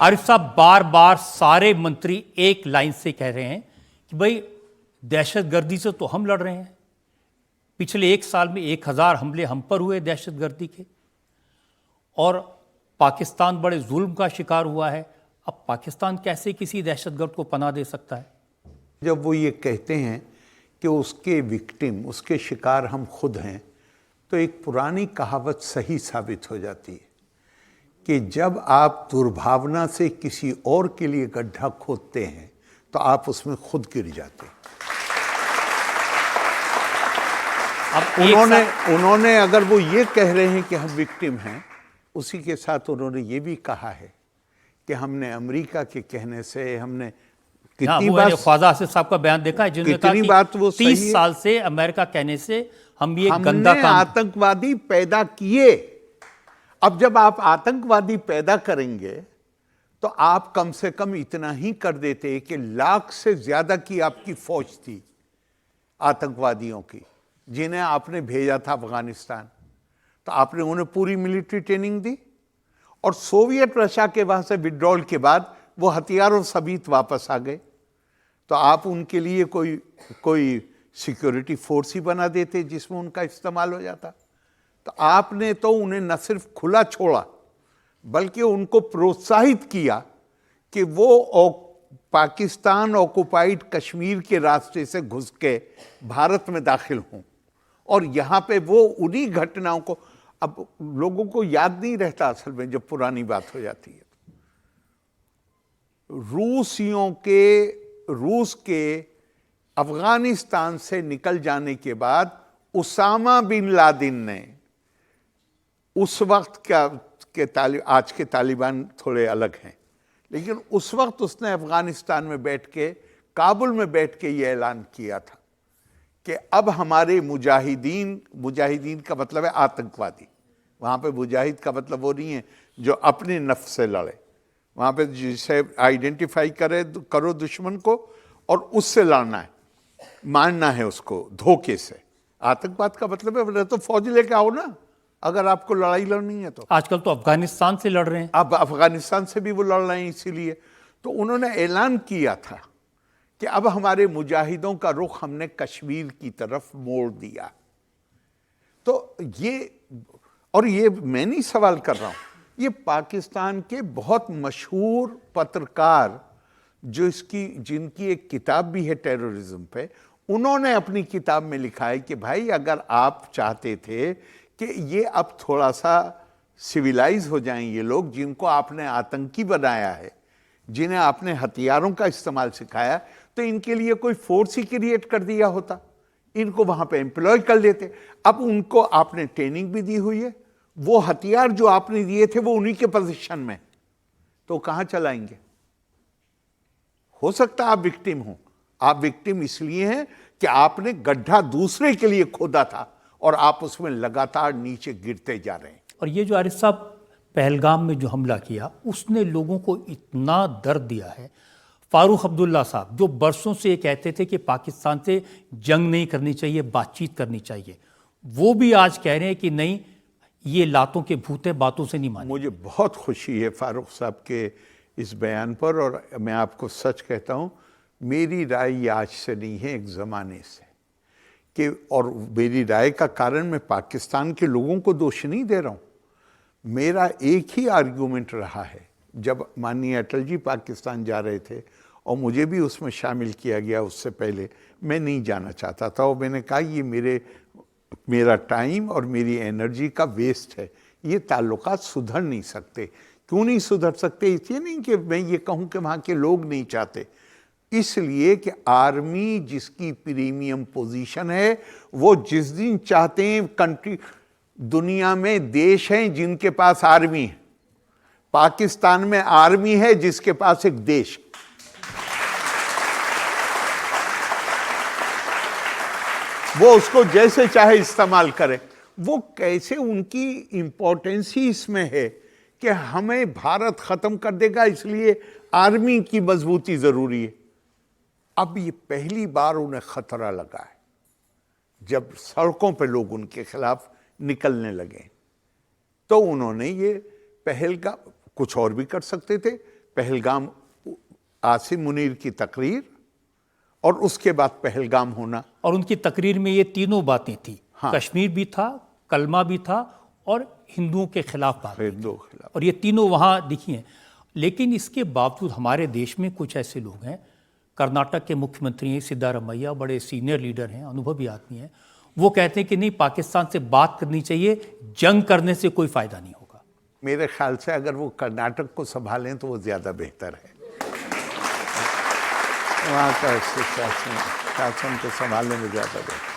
आरिफ साहब, बार बार सारे मंत्री एक लाइन से कह रहे हैं कि भाई दहशतगर्दी से तो हम लड़ रहे हैं। पिछले एक साल में 1000 हमले हम पर हुए दहशतगर्दी के, और पाकिस्तान बड़े जुल्म का शिकार हुआ है। अब पाकिस्तान कैसे किसी दहशतगर्द को पनाह दे सकता है? जब वो ये कहते हैं कि उसके विक्टिम, उसके शिकार हम खुद हैं, तो एक पुरानी कहावत सही साबित हो जाती है कि जब आप दुर्भावना से किसी और के लिए गड्ढा खोदते हैं तो आप उसमें खुद गिर जाते हैं। अब उन्होंने अगर वो ये कह रहे हैं कि हम विक्टिम हैं, उसी के साथ उन्होंने ये भी कहा है कि हमने अमेरिका के कहने से, हमने कितनी बार ख्वाजा आसिफ साहब का बयान देखा है जिन्होंने कहा कि बात वो 30 साल से अमेरिका कहने से हम ये गंदा काम, आतंकवादी पैदा किए। अब जब आप आतंकवादी पैदा करेंगे तो आप कम से कम इतना ही कर देते कि लाख से ज्यादा की आपकी फौज थी आतंकवादियों की, जिन्हें आपने भेजा था अफगानिस्तान, तो आपने उन्हें पूरी मिलिट्री ट्रेनिंग दी, और सोवियत रशिया के वहां से विड्रॉल के बाद वो हथियारों समेत वापस आ गए, तो आप उनके लिए कोई सिक्योरिटी फोर्स ही बना देते जिसमें उनका इस्तेमाल हो जाता। तो आपने तो उन्हें न सिर्फ खुला छोड़ा बल्कि उनको प्रोत्साहित किया कि वो पाकिस्तान ऑक्युपाइड कश्मीर के रास्ते से घुस के भारत में दाखिल हों, और यहाँ पे वो उन्हीं घटनाओं को, अब लोगों को याद नहीं रहता असल में जब पुरानी बात हो जाती है। रूस के अफगानिस्तान से निकल जाने के बाद उसामा बिन लादेन ने, उस वक्त आज के तालिबान थोड़े अलग हैं, लेकिन उस वक्त उसने अफगानिस्तान में बैठ के, काबुल में बैठ के ये ऐलान किया था कि अब हमारे मुजाहिदीन का मतलब है आतंकवादी, वहां पे मुजाहिद का मतलब वो नहीं है जो अपने नफ्स से लड़े, वहां पे जिसे आइडेंटिफाई करो दुश्मन को और उससे लड़ना है, मारना है उसको धोखे से। आतंकवाद का मतलब है तो फौज लेके आओ ना, अगर आपको लड़ाई लड़नी है तो। आजकल तो अफगानिस्तान से लड़ रहे हैं, अब अफगानिस्तान से भी वो लड़ रहे हैं, इसीलिए तो उन्होंने ऐलान किया था कि अब हमारे मुजाहिदों का रुख हमने कश्मीर की तरफ मोड़ दिया। तो ये मैं नहीं सवाल कर रहा हूं, ये पाकिस्तान के बहुत मशहूर पत्रकार जिनकी एक किताब भी है टेररिज्म पे, उन्होंने अपनी किताब में लिखा है कि भाई अगर आप चाहते थे कि ये अब थोड़ा सा सिविलाइज हो जाएं ये लोग जिनको आपने आतंकी बनाया है, जिन्हें आपने हथियारों का इस्तेमाल सिखाया, तो इनके लिए कोई फोर्स ही क्रिएट कर दिया होता, इनको वहां पे एम्प्लॉय कर लेते। अब उनको आपने ट्रेनिंग भी दी हुई है, वो हथियार जो आपने दिए थे वो उन्हीं के पोजीशन में, तो कहां चलाएंगे? हो सकता है आप विक्टिम हो, आप विक्टिम इसलिए हैं कि आपने गड्ढा दूसरे के लिए खोदा था और आप उसमें लगातार नीचे गिरते जा रहे हैं। और ये जो आरिफ साहब पहलगाम में जो हमला किया, उसने लोगों को इतना दर्द दिया है। फारूक अब्दुल्ला साहब जो बरसों से ये कहते थे कि पाकिस्तान से जंग नहीं करनी चाहिए, बातचीत करनी चाहिए, वो भी आज कह रहे हैं कि नहीं, ये लातों के भूत है, बातों से नहीं माने। मुझे बहुत खुशी है फारूक साहब के इस बयान पर, और मैं आपको सच कहता हूं, मेरी राय ये आज से नहीं है, एक ज़माने से कि, और मेरी राय का कारण मैं पाकिस्तान के लोगों को दोष नहीं दे रहा हूं, मेरा एक ही आर्गूमेंट रहा है। जब माननीय अटल जी पाकिस्तान जा रहे थे और मुझे भी उसमें शामिल किया गया, उससे पहले मैं नहीं जाना चाहता था, और मैंने कहा ये मेरा टाइम और मेरी एनर्जी का वेस्ट है, ये ताल्लुकात सुधर नहीं सकते। क्यों नहीं सुधर सकते? इसलिए नहीं कि मैं ये कहूँ कि वहाँ के लोग नहीं चाहते, इसलिए कि आर्मी जिसकी प्रीमियम पोजीशन है, वो जिस दिन चाहते हैं कंट्री, दुनिया में देश हैं जिनके पास आर्मी है, पाकिस्तान में आर्मी है जिसके पास एक देश। वो उसको जैसे चाहे इस्तेमाल करे। वो कैसे, उनकी इंपॉर्टेंस ही इसमें है कि हमें भारत खत्म कर देगा, इसलिए आर्मी की मजबूती जरूरी है। अब ये पहली बार उन्हें खतरा लगा है जब सड़कों पे लोग उनके खिलाफ निकलने लगे, तो उन्होंने ये पहल का, कुछ और भी कर सकते थे, पहलगाम, आसिम मुनीर की तकरीर और उसके बाद पहलगाम होना। और उनकी तकरीर में ये तीनों बातें थी। हाँ। कश्मीर भी था, कलमा भी था और हिंदुओं के खिलाफ बात भी थी। दो खिलाफ। और ये तीनों वहाँ दिखी हैं। लेकिन इसके बावजूद हमारे देश में कुछ ऐसे लोग हैं, कर्नाटक के मुख्यमंत्री हैं सिद्धारमैया, बड़े सीनियर लीडर हैं, अनुभवी आदमी हैं, वो कहते हैं कि नहीं, पाकिस्तान से बात करनी चाहिए, जंग करने से कोई फायदा नहीं होगा। मेरे ख्याल से अगर वो कर्नाटक को संभालें तो वो ज़्यादा बेहतर है। वहाँ का शासन को संभालने में ज़्यादा बेहतर।